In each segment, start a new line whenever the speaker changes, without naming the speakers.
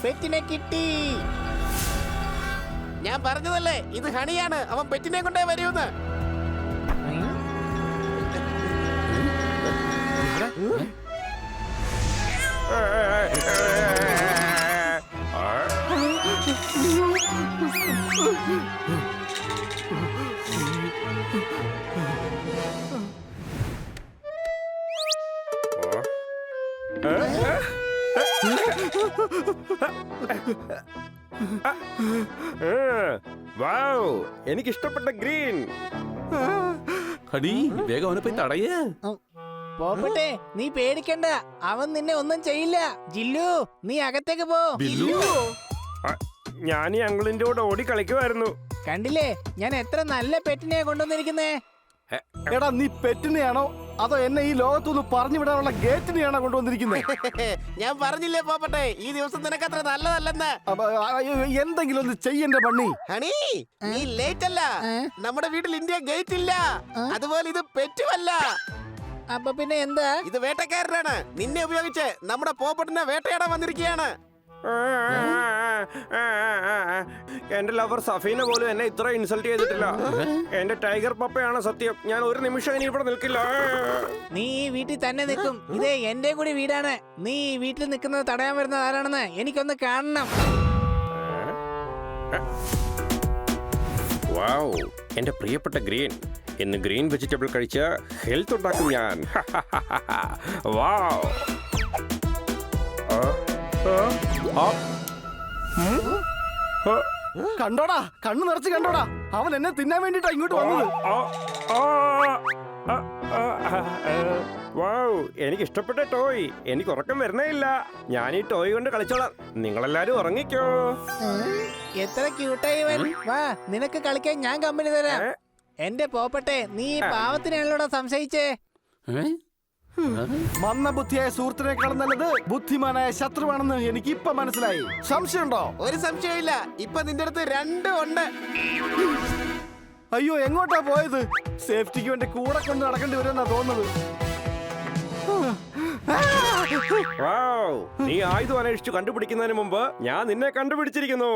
പെറ്റിനെ കിട്ടി.
ഞാൻ പറഞ്ഞതല്ലേ ഇത് ഹണിയാണ്, അവൻ പെറ്റിനെ കൊണ്ടേ വരൂന്ന്.
എനിക്ക് ഇഷ്ടപ്പെട്ട ഗ്രീൻ.
ഹണി വേഗം അവനെ പോയി തടയേ.
പോപ്പട്ടെ, നീ പേടിക്കണ്ട, അവൻ നിന്നെ ഒന്നും ചെയ്യില്ല. ജില്ലു, നീ അകത്തേക്ക് പോ.
ഞാൻ ഈ അങ്കിളിന്റെ കൂടെ ഓടി കളിക്കുമായിരുന്നു.
കണ്ടില്ലേ, ഞാൻ എത്ര നല്ല പെറ്റിനെയാ കൊണ്ടുവന്നിരിക്കുന്നേ.
എടാ, നീ പെറ്റിനെയാണോ അതോ എന്നെ ഈ ലോകത്തൊന്ന് പറഞ്ഞു വിടാനുള്ള ഗേറ്റിനെയാണോ കൊണ്ടുവന്നിരിക്കുന്നത്?
ഞാൻ പറഞ്ഞില്ലേ പോപ്പട്ടെ, ഈ ദിവസം നിനക്കത്ര നല്ലതല്ലെന്ന്.
എന്തെങ്കിലും ഒന്ന് ചെയ്യണ്ട പണ്ണി.
ഹണി, നീ ലേറ്റ് അല്ല. നമ്മുടെ വീട്ടിൽ ഇന്ത്യ ഗേറ്റ് ഇല്ല, അതുപോലെ ഇത് പെറ്റുമല്ല.
അപ്പൊ പിന്നെ എന്താ?
ഇത് വേട്ടക്കാരനാണ്. നിന്നെ ഉപയോഗിച്ച് നമ്മുടെ പോപ്പട്ടിനെ വേട്ടയാടാൻ വന്നിരിക്കുകയാണ്.
എന്റെ ലവർ സഫീന പോലും എന്നെ ഇത്ര ഇൻസൾട്ട് ചെയ്തിട്ടില്ല. എന്റെ ടൈഗർ പപ്പയാണ് സത്യം. ഞാൻ ഒരു നിമിഷം ഇനി ഇവിടെ നിൽക്കില്ല.
നീ ഈ വീട്ടിൽ തന്നെ നിൽക്കും. ഇതേ എന്റെ കൂടി വീടാണ്. നീ ഈ വീട്ടിൽ നിൽക്കുന്നത് തടയാൻ വരുന്നത് ആരാണെന്ന് എനിക്കൊന്ന് കാണണം.
വാവ്, എന്റെ പ്രിയപ്പെട്ട ഗ്രീൻ. ഇന്ന് ഗ്രീൻ വെജിറ്റബിൾ കഴിച്ച ഹെൽത്ത് ഉണ്ടാക്കും ഞാൻ. വാവ്.
കണ്ടോടാ, കണ്ണു നിറച്ച് കണ്ടോടാ, അവൻ എന്നെ തിന്നാൻ വേണ്ടിട്ടാ ഇങ്ങോട്ട് വന്നത്.
വാവ്, എനിക്ക് ഇഷ്ടപ്പെട്ട ടോയ്. എനിക്ക് ഉറക്കം വരുന്നേ ഇല്ല. ഞാൻ ഈ ടോയ് കൊണ്ട് കളിച്ചോളാം. നിങ്ങളെല്ലാരും ഉറങ്ങിക്കോ.
എത്ര ക്യൂട്ടായി ഇവൻ. വാ, നിനക്ക് കളിക്കാൻ ഞാൻ കമ്പനി തരാം. എന്റെ പോപ്പട്ടെ, നീ ഈ പാവത്തിനാണല്ലോടാ സംശയിച്ചേ.
മന്ദബുദ്ധിയായ സുഹൃത്തിനേക്കാളും നല്ലത് ബുദ്ധിമാനായ ശത്രുവാണെന്ന് എനിക്ക് ഇപ്പൊ മനസ്സിലായി. സംശയമുണ്ടോ?
ഒരു സംശയമില്ല, ഇപ്പൊ നിന്റെ അടുത്ത് രണ്ടും ഉണ്ട്.
അയ്യോ, എങ്ങോട്ടാ പോയത്? സേഫ്റ്റിക്ക് വേണ്ടി കൂടെ കൊണ്ട് നടക്കേണ്ടി വരുമെന്നാ തോന്നുന്നത്.
വാവ്, നീ ആയുധം അന്വേഷിച്ചു കണ്ടുപിടിക്കുന്നതിന് മുമ്പ് ഞാൻ നിന്നെ കണ്ടുപിടിച്ചിരിക്കുന്നു.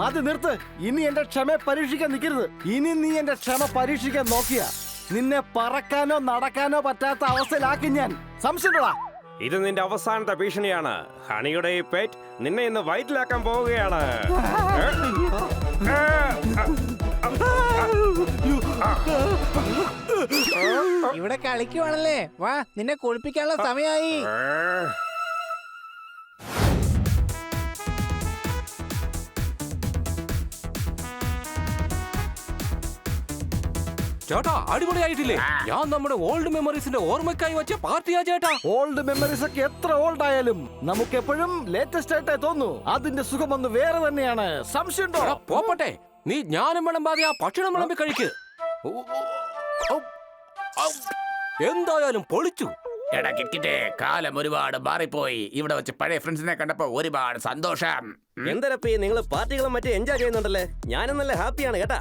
മതി, നിർത്ത്. ഇനി എന്റെ ക്ഷമ പരീക്ഷിക്കാൻ നിൽക്കരുത്. ഇനി നീ എന്റെ ക്ഷമ പരീക്ഷിക്കാൻ നോക്കിയ നിന്നെ പറക്കാനോ നടക്കാനോ പറ്റാത്ത അവസ്ഥയിലാക്കി ഞാൻ. സംശയമുണ്ടോ?
ഇത് നിന്റെ അവസാനത്തെ ഭീഷണിയാണ്. ഹണിയുടെ ഈ പെറ്റ് നിന്നെ ഇന്ന് വയറ്റിലാക്കാൻ പോവുകയാണ്.
ഇവിടെ കളിക്കുവാണല്ലേ. വാ, നിന്നെ കുളിപ്പിക്കാനുള്ള സമയമായി.
ചേട്ടാ, അടിപൊളിയായിട്ടില്ലേ? ഞാൻ നമ്മുടെ ഓൾഡ് മെമ്മറീസിന്റെ ഓർമ്മക്കായി വെച്ച പാർട്ടിയാ ചേട്ടാ.
ഓൾഡ് മെമ്മറീസ് ഒക്കെ എത്ര ഓൾഡ് ആയാലും നമുക്ക് എപ്പോഴും ലേറ്റസ്റ്റ് ആയിട്ടേ തോന്നൂ. അതിന്റെ സുഖം ഒന്ന് വേറെ തന്നെയാണ്. സംശയമുണ്ടോ?
പോപ്പട്ടെ, നീ ജ്ഞാനം വിളമ്പാതെ ആ ഭക്ഷണം വിളമ്പി കഴിക്ക്. എന്തായാലും പൊളിച്ചു.
എടാ കിറ്റ്കിറ്റേ, കാലം ഒരുപാട് മാറിപ്പോയി. ഇവിടെ വെച്ച് പഴയ ഫ്രണ്ട്സിനെ കണ്ടപ്പോ ഒരുപാട് സന്തോഷം.
എന്തരപ്പ നിങ്ങൾ പാർട്ടികളും മറ്റേ എൻജോയ് ചെയ്യുന്നുണ്ടല്ലേ? ഞാനും നല്ല ഹാപ്പിയാണ് കേട്ടാ.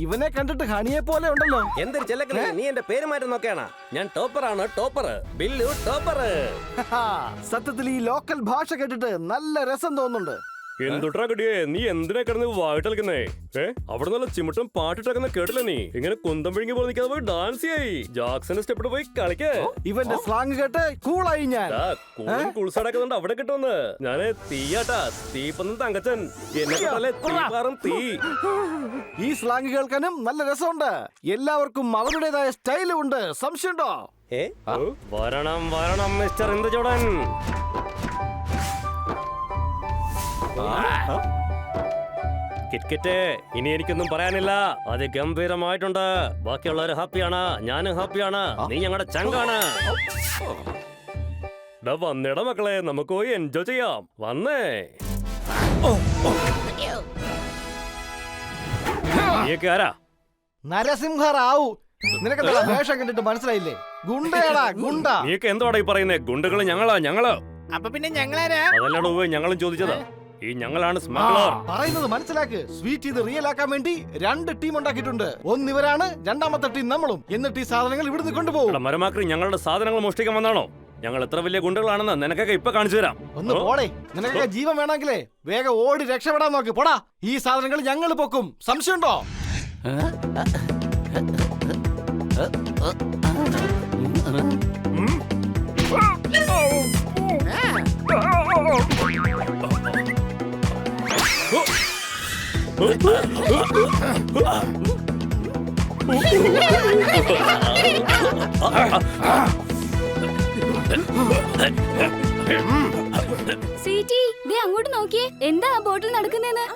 ഇവനെ കണ്ടിട്ട് ഹണിയെ പോലെ ഉണ്ടല്ലോ.
എന്തൊരു ചെല്ലക്കണേ, നീ എന്റെ പേര് മാറ്റം നോക്കിയാണ്. ഞാൻ ടോപ്പറാണ്, ടോപ്പർ. ബില്ലു ടോപ്പർ.
സത്യത്തിൽ ഈ ലോക്കൽ ഭാഷ കേട്ടിട്ട് നല്ല രസം തോന്നുന്നുണ്ട്.
എന്തുട്ടാ കടിയേ, നീ എന്തിനാ കിടന്ന് വായിട്ടളിക്കുന്നേ? അവിടെ നല്ല ചിമിട്ടും പാട്ടിട്ടൊക്കെ കേട്ടില്ല നീ? ഇങ്ങനെ കുന്തം പിഴുങ്ങി പോലെ നിൽക്കാതെ പോയി ഡാൻസ് ചെയ്യ്. ജാക്സന്റെ സ്റ്റെപ്പിട്ട് പോയി കളിക്കേ.
ഇവന്റെ സ്ലാങ് കേട്ട് കൂളായി ഞാൻ.
കുളിസടക്കുന്നുണ്ട് അവിടെ കിട്ടുമെന്ന്. ഞാന് തീയാട്ടാ, തീപ്പൊന്നും തങ്കച്ചൻ. എന്നെ കിട്ടല്ലേ തീപാറും തീ.
ഈ സ്ലാങ് കേൾക്കാനും നല്ല രസമുണ്ട്. എല്ലാവർക്കും അവരുടേതായ സ്റ്റൈലും ഉണ്ട്. സംശയമുണ്ടോ?
വരണം വരണം മിസ്റ്റർ ഇന്ദുചൂടൻ. കിറ്റ്കിറ്റ്, ഇനി എനിക്കൊന്നും പറയാനില്ല. അത് ഗംഭീരമായിട്ടുണ്ട്. ബാക്കിയുള്ളവര് ഹാപ്പിയാണ്, ഞാനും ഹാപ്പിയാണ്. നീ ഞങ്ങളുടെ ചങ്കാണ്. വന്നേടാ മക്കളെ, നമുക്ക് പോയി എൻജോയ് ചെയ്യാം. വന്നേ. നീയൊക്കെ ആരാ?
നരസിംഹറാവു. നിനക്കെന്താ വേഷം കണ്ടിട്ട് മനസ്സിലായില്ലേ? ഗുണ്ടയാടാ, ഗുണ്ട.
നീയൊക്കെ എന്തോടാ ഈ പറയുന്നേ? ഗുണ്ടകള് ഞങ്ങള്.
അപ്പൊ പിന്നെ ഞങ്ങളാരാ?
അതല്ലാടോ ഞങ്ങളും ചോദിച്ചത്. ഈ ഞങ്ങളാണ് സ്മഗ്ലർ.
പറയുന്നത് മനസ്സിലാക്ക്. സ്വീറ്റ് ഇത് റിയൽ ആക്കാൻ വേണ്ടി രണ്ട് ടീം ഉണ്ടാക്കിയിട്ടുണ്ട്. ഒന്നിവരാണ്, രണ്ടാമത്തെ ടീം നമ്മളും. എന്നിട്ട് ഈ സാധനങ്ങൾ ഇവിടുന്ന് കൊണ്ടുപോകും.
മരമാക്രി ഞങ്ങളുടെ സാധനങ്ങൾ മോഷ്ടിക്കാൻ വന്നാണോ? ഞങ്ങൾ എത്ര വലിയ ഗുണ്ടകളാണെന്ന് നിനക്കൊക്കെ ഇപ്പൊ കാണിച്ചു തരാം.
ഒന്ന് പോടേ. നിനക്കൊക്കെ ജീവൻ വേണമെങ്കിലേ വേഗം ഓടി രക്ഷപ്പെടാൻ നോക്ക്. പോടാ. ഈ സാധനങ്ങൾ ഞങ്ങൾ പൊക്കും. സംശയമുണ്ടോ?
സ്വീറ്റി, ദേ അങ്ങോട്ട് നോക്കിയേ. എന്താ ആ ബോട്ടിൽ നടക്കുന്നേന്ന്?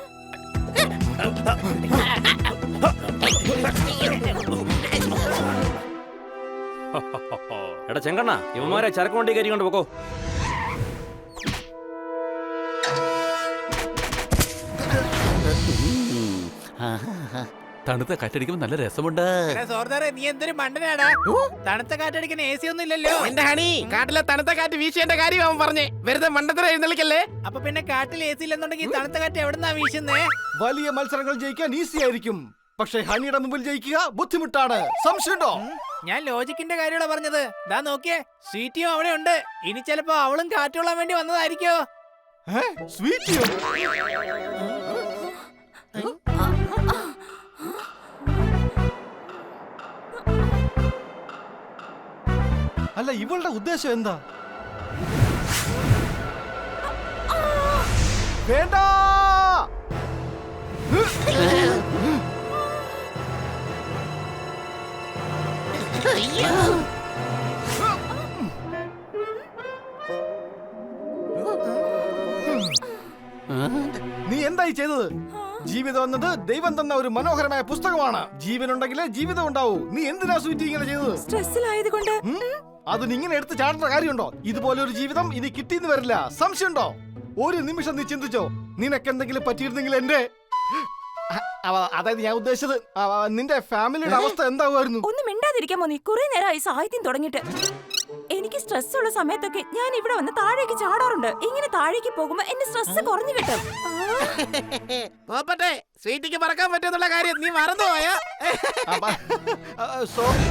എടാ ചെങ്കണ്ണ, ഇവന്മാരെ ചരക്ക് വണ്ടി കയറി കൊണ്ട് പോക്കോ.
തണുത്ത കാറ്റടിക്കുമ്പോ നല്ല രസമുണ്ട്.
നീ എന്തൊരു മണ്ടനാടാ. തണുത്ത കാറ്റടിക്കാൻ AC ഒന്നും ഇല്ലല്ലോ.
എന്റെ ഹണി, കാട്ടിലെ തണുത്ത കാറ്റ് വീശേണ്ട കാര്യം അവൻ പറഞ്ഞേ. വെറുതെ മണ്ടത്തരം എഴുന്നള്ളിക്കല്ലേ.
അപ്പൊ പിന്നെ കാട്ടിൽ AC ഇല്ലെന്നുണ്ടെങ്കിൽ തണുത്ത കാറ്റ് എവിടുന്നാ വീശുന്നേ?
വലിയ മത്സരങ്ങൾ ജയിക്കാൻ ഈസി ആയിരിക്കും, പക്ഷെ ഹണിയുടെ മുമ്പിൽ ജയിക്കുക ബുദ്ധിമുട്ടാണ്. സംശയമുണ്ടോ?
ഞാൻ ലോജിക്കിന്റെ കാര്യമാണ് പറഞ്ഞത്. ദാ നോക്കിയേ, സ്വീറ്റിയും അവിടെ ഉണ്ട്. ഇനി ചിലപ്പോ അവളും കാറ്റുകൊള്ളാൻ വേണ്ടി വന്നതായിരിക്കോ?
സ്വീറ്റിയോ? അല്ല, ഇവളുടെ ഉദ്ദേശം എന്താ? വേണ്ട. നീ എന്തായി ചെയ്തത്? ജീവിതം എന്നത് ദൈവം തന്ന ഒരു മനോഹരമായ പുസ്തകമാണ്. ജീവനുണ്ടെങ്കിലേ ജീവിതം ഉണ്ടാവൂ. നീ എന്തിനാ സ്വീറ്റി ഇങ്ങനെ ചെയ്തത്?
സ്ട്രെസ്സിലായതുകൊണ്ട്.
അതിന് ഇങ്ങനെ എടുത്ത് ചാടേണ്ട കാര്യമുണ്ടോ? ഇതുപോലെ ഒരു ജീവിതം ഇനി കിട്ടിയെന്ന് വരില്ല. സംശയമുണ്ടോ? ഒരു നിമിഷം നീ ചിന്തിച്ചോ, നിനക്ക് എന്തെങ്കിലും പറ്റിയിരുന്നെങ്കിൽ എന്റെ അതായത് ഞാൻ ഉദ്ദേശിച്ചത് നിന്റെ ഫാമിലിയുടെ അവസ്ഥ എന്താവുമായിരുന്നു?
ഒന്നും മിണ്ടാതിരിക്കാമോ നീ? കുറെ നേരമായി സാഹിത്യം തുടങ്ങിയിട്ട്. എനിക്ക് സ്ട്രെസ് ഉള്ള സമയത്തൊക്കെ ഞാൻ ഇവിടെ വന്ന് താഴേക്ക് ചാടാറുണ്ട്. ഇങ്ങനെ താഴേക്ക് പോകുമ്പോ എന്റെ സ്ട്രെസ് കുറഞ്ഞു കിട്ടും.
പോപ്പട്ടെ, സ്വീറ്റിക്ക് പറക്കാൻ പറ്റുന്നുള്ള കാര്യം നീ മറന്നുപോയോ?
സോറി.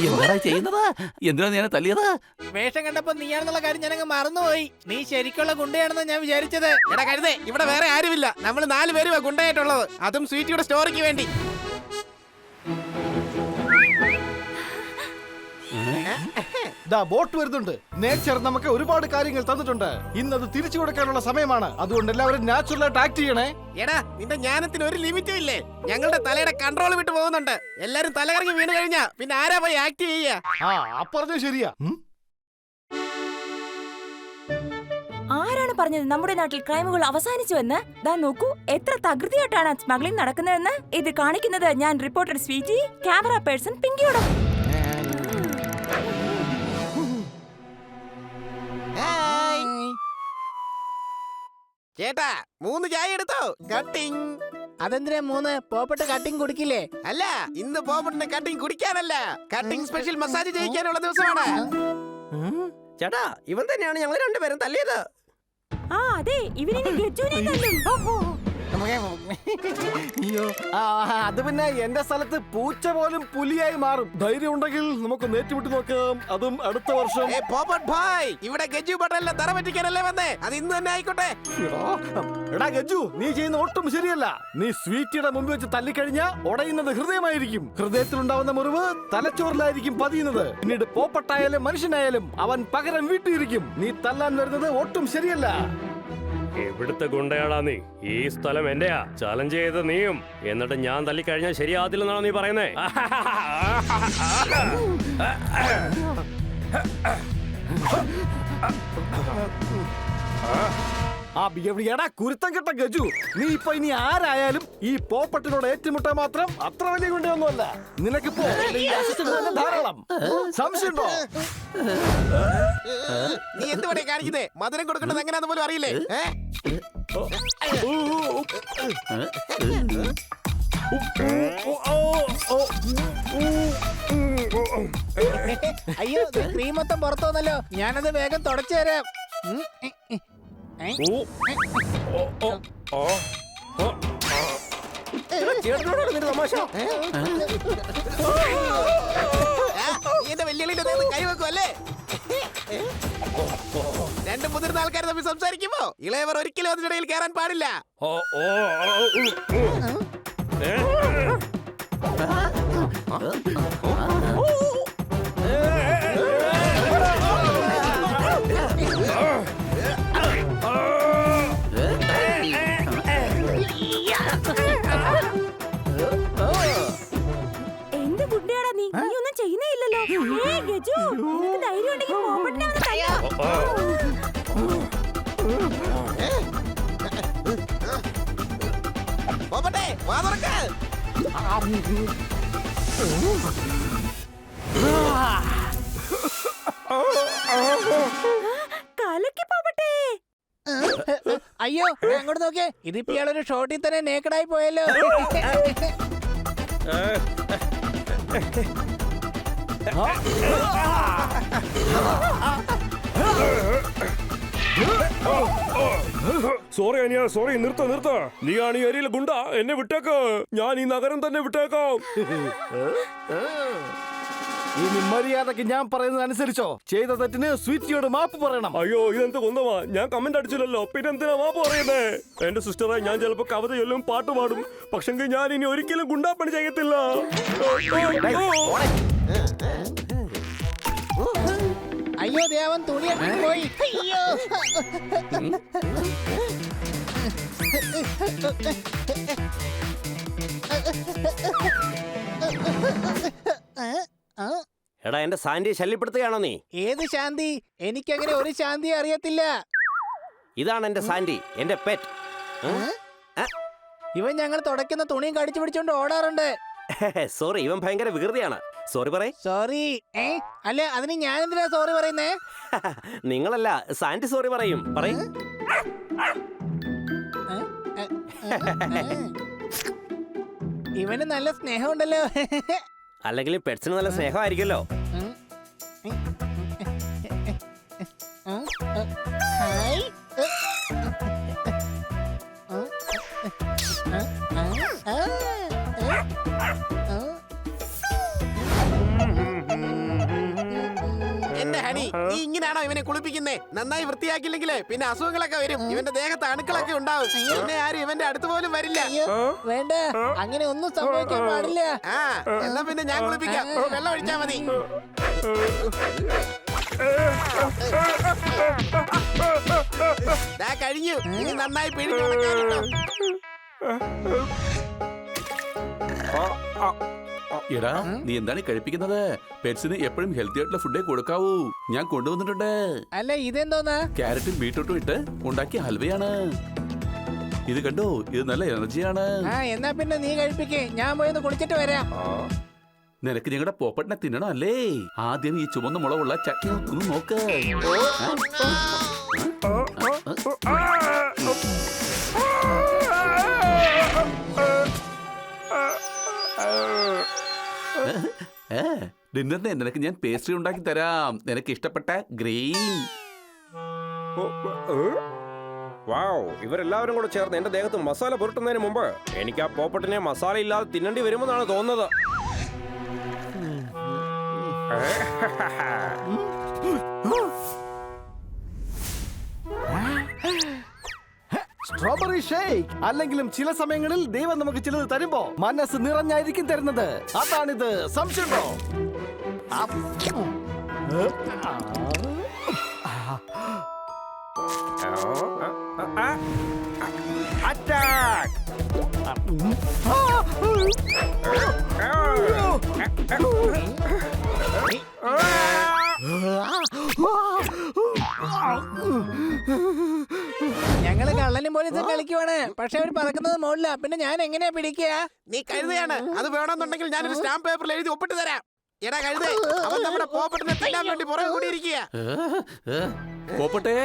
എന്താ ചെയ്യുന്നത്? എന്തിനാ ഞാൻ തല്ലിയത്?
വേഷം കണ്ടപ്പോ നീയാണെന്നുള്ള കാര്യം ഞാനങ്ങ് മറന്നുപോയി. നീ ശരിക്കുള്ള ഗുണ്ടയാണെന്ന് ഞാൻ വിചാരിച്ചത്.
എടാ കരുതേ, ഇവിടെ വേറെ ആരുമില്ല. നമ്മൾ 4 പേരുമാ ഗുണ്ടയായിട്ടുള്ളത്. അതും സ്വീറ്റിയുടെ സ്റ്റോറിക്ക് വേണ്ടി.
ബോട്ട് വരുന്നുണ്ട്. നേച്ചർ നമുക്ക് ഒരുപാട് കാര്യങ്ങൾ തന്നിട്ടുണ്ട്. ഇന്നത് തിരിച്ചു കൊടുക്കാനുള്ള സമയമാണ്. അതുകൊണ്ട് എല്ലാവരും നാച്ചുറൽ ആയിട്ട് ആക്ട് ചെയ്യണേ.
എടാ, നിന്റെ ജ്ഞാനത്തിന് ഒരു ലിമിറ്റും ഇല്ലേ? ഞങ്ങളുടെ തലയുടെ കൺട്രോൾ വിട്ടു പോകുന്നുണ്ട്. എല്ലാരും തലകറങ്ങി വീണ് കഴിഞ്ഞാ പിന്നെ ആരാ പോയി ആക്ട് ചെയ്യാ?
അപ്പറഞ്ഞ ശരിയാ.
ആരാണ് പറഞ്ഞത് നമ്മുടെ നാട്ടിൽ ക്രൈമുകൾ അവസാനിച്ചുവെന്ന്? ദാ നോക്കൂ, എത്ര തകൃതിയായിട്ടാണ് സ്മഗ്ലിംഗ് നടക്കുന്നതെന്ന്. ഇത് കാണിക്കുന്നത് ഞാൻ, റിപ്പോർട്ടർ സ്വീറ്റി, ക്യാമറ പേഴ്സൺ പിങ്കിയോടും.
ചേട്ടാ, 3 ചായ എടുത്തോ? കട്ടിങ്.
അതെന്തിനാ 3? പോപ്പട്ട് കട്ടിങ് കുടിക്കില്ലേ?
അല്ല, ഇന്ന് പോപ്പട്ടിന് കട്ടിങ് കുടിക്കാനല്ല, കട്ടിങ് സ്പെഷ്യൽ മസാജ് ചെയ്യിക്കാനുള്ള ദിവസമാണ്. ചേട്ടാ, ഇവൻ തന്നെയാണ് ഞങ്ങൾ രണ്ടുപേരും തല്ലിയത്.
അതെ, ഇവനെ ഗജുവിനെ തല്ലും.
അയ്യോ, അത് പിന്നെ എന്റെ സ്ഥലത്ത് പൂച്ച പോലും പുലിയായി മാറും. ധൈര്യം ഉണ്ടെങ്കിൽ നമുക്ക് നേറ്റുവിട്ട് നോക്കാം, അതും അടുത്ത വർഷം.
പോപ്പട്ട് ഭായ്, ഇവിടെ ഗജു പട്ടേലിനെ തറ പറ്റിക്കാനല്ലേ വന്നേ? അത് ഇന്ന് തന്നെ ആയിക്കോട്ടെ.
എടാ ഗജു, നീ ചെയ്യുന്ന ഒട്ടും ശരിയല്ല. നീ സ്വീറ്റിയുടെ മുമ്പ് വെച്ച് തല്ലിക്കഴിഞ്ഞാൽ ഉടയുന്നത് ഹൃദയമായിരിക്കും. ഹൃദയത്തിലുണ്ടാവുന്ന മുറിവ് തലച്ചോറിലായിരിക്കും പതിയുന്നത്. പിന്നീട് പോപ്പട്ടായാലും മനുഷ്യനായാലും അവൻ പകരം വീട്ടിയിരിക്കും. നീ തല്ലാൻ വരുന്നത് ഒട്ടും ശരിയല്ല.
എവിടുത്തെ ഗുണ്ടയാടാ നീ? ഈ സ്ഥലം എന്റെയാ. ചലഞ്ച് ചെയ്ത നീയും. എന്നിട്ട് ഞാൻ തല്ലിക്കഴിഞ്ഞാൽ ശരിയാകത്തില്ലെന്നാണോ നീ പറയുന്നേ?
എടാ കുരുത്തം കെട്ട ഗജു, നീ ഇപ്പൊ ഇനി ആരായാലും ഈ പോപ്പട്ടിനോട് ഏറ്റുമുട്ടാൻ മാത്രം അത്ര വലിയ ഗുണ്ടയൊന്നുമല്ല. നിനക്കിപ്പോ ധാരാളം. സംശയമുണ്ടോ?
നീ എന്തുപടി കാണിക്കുന്നേ? മധുരം കൊടുക്കേണ്ടത് എങ്ങനെയാന്ന് പോലും അറിയില്ലേ?
അയ്യോ, ക്രീം മൊത്തം പുറത്തു വന്നല്ലോ. ഞാനത് വേഗം തുടച്ചു തരാം.
ചേട്ടനോടാണ് നിന്റെ തമാശ. എന്റെ വെല്ലുവിളിയിൽ കൈവെക്കും അല്ലേ? രണ്ട് മുതിർന്ന ആൾക്കാർ തമ്മിൽ സംസാരിക്കുമ്പോ ഇളയവർ ഒരിക്കലും അതിനിടയിൽ കയറാൻ പാടില്ല.
എന്ത് ബുദ്ധിയാടാ നീ ഒന്നും ചെയ്യുന്നേ ഇല്ലല്ലോ. ഗജു, നിനക്ക് ധൈര്യം ഉണ്ടെങ്കിൽ പോപ്പട്ടിനെ ഒന്ന് തല്ലോ.
പോപ്പട്ടെ, വാ തുറക്ക്.
കലക്കി പോപ്പട്ടെ.
അയ്യോ ദേ അങ്ങോട്ട് നോക്കിയേ, ഇതിപ്പോ ഇയാളൊരു ഷോട്ടിൽ തന്നെ നേക്കഡായി പോയല്ലോ.
സോറി അനിയ, സോറി. നിർത്ത. നീയാണ് ഈ ഏരിയയിലെ ഗുണ്ട. എന്നെ വിട്ടേക്ക്. ഞാൻ ഈ നഗരം തന്നെ വിട്ടേക്കാം.
ഇനി മര്യാദക്ക് ഞാൻ പറയുന്നത് അനുസരിച്ചോ. ചെയ്ത തെറ്റിന് സ്വീറ്റിയോട് മാപ്പ് പറയണം.
അയ്യോ, ഇതെന്ത് കൊന്തമാ. ഞാൻ കമന്റ് അടിച്ചില്ലല്ലോ, പിന്നെ എന്തിനാ മാപ്പ് പറയുന്നേ? എന്റെ സിസ്റ്ററെ, ഞാൻ ചിലപ്പോ കവിത ചൊല്ലും, പാട്ട് പാടും. പക്ഷെങ്കിൽ ഞാൻ ഇനി ഒരിക്കലും ഗുണ്ടാപ്പണി ചെയ്യത്തില്ല.
അയ്യോ ദേവൻ തുണി എടുത്ത് പോയി. അയ്യോ
എടാ, എന്റെ സാന്റിയെ ശല്യപ്പെടുത്തുകയാണോ നീ?
ഏത് ശാന്തി? എനിക്കങ്ങനെ ഒരു ശാന്തി അറിയത്തില്ല.
ഇതാണ് എന്റെ സാന്റി, എന്റെ പെറ്റ്.
ഇവൻ ഞങ്ങൾ തുടയ്ക്കുന്ന തുണിയും കടിച്ചു പിടിച്ചോണ്ട് ഓടാറുണ്ട്.
സോറി, ഇവൻ ഭയങ്കര വികൃതിയാണ്. സോറി പറയ്.
സോറി. അല്ല, അതിന് ഞാൻ എന്തിനാ സോറി പറയുന്നേ?
നിങ്ങളല്ല, സാന്റി സോറി പറയും. പറയും.
ഇവന് നല്ല സ്നേഹമുണ്ടല്ലോ.
അല്ലെങ്കിൽ പെറ്റ്സിന് നല്ല സ്നേഹമായിരിക്കല്ലോ.
ഹായ്.
എന്റെ ഹണി, നീ ഇങ്ങനെയാണോ ഇവനെ കുളിപ്പിക്കുന്നേ? നന്നായി വൃത്തിയാക്കില്ലെങ്കിലേ പിന്നെ അസുഖങ്ങളൊക്കെ വരും. ഇവന്റെ ദേഹത്ത് അണുക്കളൊക്കെ ഉണ്ടാവും. പിന്നെ ആരും ഇവന്റെ അടുത്ത് പോലും വരില്ല.
അയ്യോ, വേണ്ട, അങ്ങനെ ഒന്നും സംഭവിക്കാൻ പാടില്ല.
ആ, എന്നാ പിന്നെ ഞാൻ കുളിപ്പിക്കാം. വെള്ളം ഒഴിച്ചാ മതി. ദാ കഴിഞ്ഞു. ഇനി നന്നായി പിഴിഞ്ഞു ഉണക്കാനുണ്ടോ?
എടാ, നീ എന്താണ് കഴിപ്പിക്കുന്നത്? പെറ്റ്സിന് എപ്പോഴും ഹെൽത്തി ആയിട്ടുള്ള ഫുഡേ കൊടുക്കാവൂ. ഞാൻ കൊണ്ടുവന്നിട്ടുണ്ട്.
അല്ല, ഇതെന്തോന്നാ?
ക്യാരറ്റും ബീട്രൂട്ടും ഇട്ട് ഉണ്ടാക്കിയ ഹൽവയാണ്. ഇത് കണ്ടോ, ഇത് നല്ല എനർജിയാണ്.
എന്നാ പിന്നെ നീ കഴിപ്പിക്കേ, ഞാൻ പോയി കുളിച്ചിട്ട് വരാം.
നിനക്ക് ഞങ്ങളുടെ പോപ്പട്ടിനെ തിന്നണം അല്ലേ? ആദ്യം ഈ ചുവന്ന മുളകുള്ള ചട്നി ഒന്ന് നോക്ക്. ഡിന്നറിന് നിനക്ക് ഞാൻ പേസ്ട്രി ഉണ്ടാക്കി തരാം. നിനക്ക് ഇഷ്ടപ്പെട്ട ഗ്രീൻ.
വാവ്, ഇവരെല്ലാവരും കൂടെ ചേർന്ന് എന്റെ ദേഹത്ത് മസാല പുരട്ടുന്നതിന് മുമ്പ് എനിക്ക് ആ പോപ്പട്ടിനെ മസാല ഇല്ലാതെ തിന്നേണ്ടി വരുമെന്നാണ് തോന്നുന്നത്.
Strawberry shake. അല്ലെങ്കിലും ചില സമയങ്ങളിൽ ദൈവം നമുക്ക് ചിലത് തരുമ്പോ മനസ്സ് നിറഞ്ഞായിരിക്കും തരുന്നത്. അതാണിത്. സംശയമുണ്ടോ?
അറ്റാക്ക്!
ഞങ്ങള് കള്ളനും പോലീസും കളിക്കുവാണ്. പക്ഷെ അവർ പറക്കുന്നത് മുകളില. പിന്നെ ഞാൻ എങ്ങനെയാ പിടിക്കുക?
നീ കഴുതയാണ്. അത് വേണമെന്നുണ്ടെങ്കിൽ ഞാനൊരു സ്റ്റാമ്പ് പേപ്പറിൽ എഴുതി ഒപ്പിട്ട് തരാം. എടാ കഴുതേ, അവൻ നമ്മുടെ പോപ്പട്ടിനെ തിന്നാൻ വേണ്ടി പുറകെ കൂടിയിരിക്കുക.
പോപ്പട്ടെ,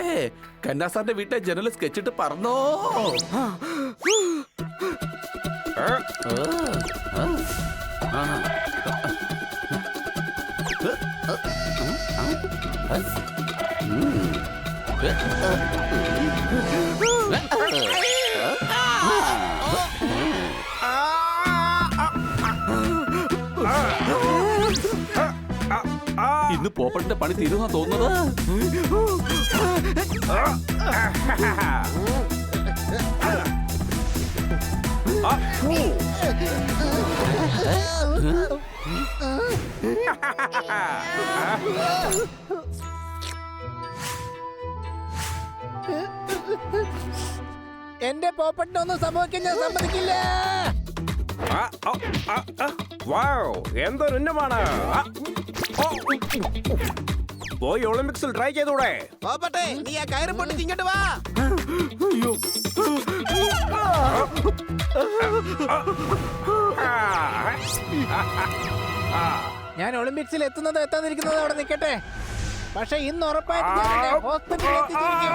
കന്നാസാറിന്റെ വീട്ടെ ജനൽ സ്കെച്ചിട്ട് പറഞ്ഞോ.
ഇന്ന് പോപ്പട്ടിന്റെ പണി തീരുന്നാ തോന്നുന്നത്.
എന്റെ പോപ്പട്ടിനൊന്നും സംഭവിക്കാൻ ഞാൻ സമ്മതിക്കില്ല.
എന്തൊരു ഉന്നമാണ്. പോയി ഒളിമ്പിക്സിൽ ട്രൈ ചെയ്തൂടെ?
പോപ്പട്ടെ, നീ ആ കയറും പൊട്ടിച്ച് ഇങ്ങോട്ട് വാ.
ഞാൻ ഒളിമ്പിക്സിൽ എത്തുന്നത് എത്താതിരിക്കുന്നത് അവിടെ നിൽക്കട്ടെ. പക്ഷെ ഇന്ന് ഉറപ്പായിട്ട് ഞാൻ എന്നെ ഹോസ്പിറ്റലിൽ എത്തിച്ചിരിക്കും.